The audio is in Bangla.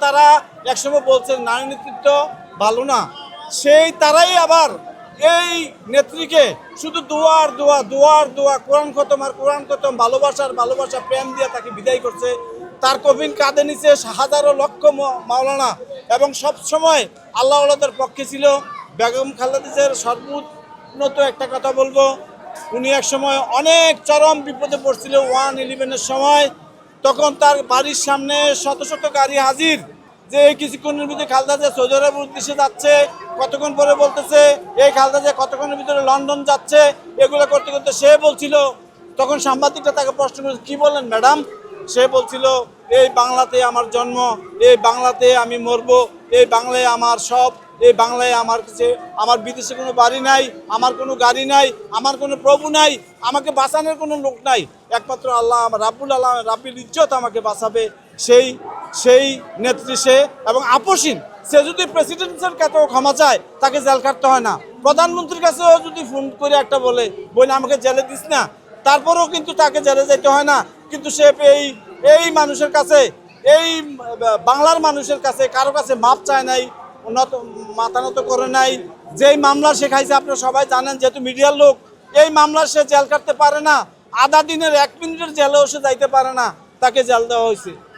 তারা একসময় বলছেন নারী নেতৃত্ব ভালো না, সেই তারাই আবার এই নেত্রীকে শুধু দুয়ার দোয়া দুয়ার দোয়া কোরআন খতম আর কোরআন খতম ভালোবাসা প্রেম দিয়ে তাকে বিদায় করছে। তার কফিন কাঁধে নিচে হাজারো লক্ষ মাওলানা এবং সব সময় আল্লাহ আল্লাহদের পক্ষে ছিল। বেগম খালেদা জিয়ার সর্বোন্নত একটা কথা বলবো, উনি এক সময় অনেক চরম বিপদে পড়ছিল 1/11-এর সময়। তখন তার বাড়ির সামনে শত শত গাড়ি হাজির, যে এই কিছুক্ষণের ভিতরে খালেদা জিয়া সৌদি আরবের উদ্দেশ্যে যাচ্ছে, কতক্ষণ পরে বলতেছে এই খালেদা জিয়া কতক্ষণের ভিতরে লন্ডন যাচ্ছে। এগুলো করতে করতে সে বলছিল, তখন সাংবাদিকরা তাকে প্রশ্ন করেছে কী বললেন ম্যাডাম, সে বলছিল এই বাংলাতে আমার জন্ম, এই বাংলাতে আমি মরবো, এই বাংলায় আমার সব, এই বাংলায় আমার কাছে, আমার বিদেশে কোনো বাড়ি নাই, আমার কোনো গাড়ি নাই, আমার কোনো প্রভু নাই, আমাকে বাঁচানোর কোনো লোক নাই, একমাত্র আল্লাহ আমার রাব্বুল আল্লাহ রাব্বিল ইজ্জত আমাকে বাঁচাবে। সেই নেত্রী সে, এবং আপসীন। সে যদি প্রেসিডেন্টের কাছেও ক্ষমা চায় তাকে জেল কাটতে হয় না, প্রধানমন্ত্রীর কাছেও যদি ফোন করে একটা বলে আমাকে জেলে দিস না, তারপরেও কিন্তু তাকে জেলে যেতে হয় না। কিন্তু সে এই মানুষের কাছে, এই বাংলার মানুষের কাছে কারো কাছে মাপ চায় নাই, মাথা নত করে নাই। যেই মামলা সে খাইছে আপনারা সবাই জানেন, যেহেতু মিডিয়ার লোক, এই মামলা সে জেল কাটতে পারে না, আধা দিনের 1 মিনিটের জেলেও সে যাইতে পারে না, তাকে জেল দেওয়া হয়েছে।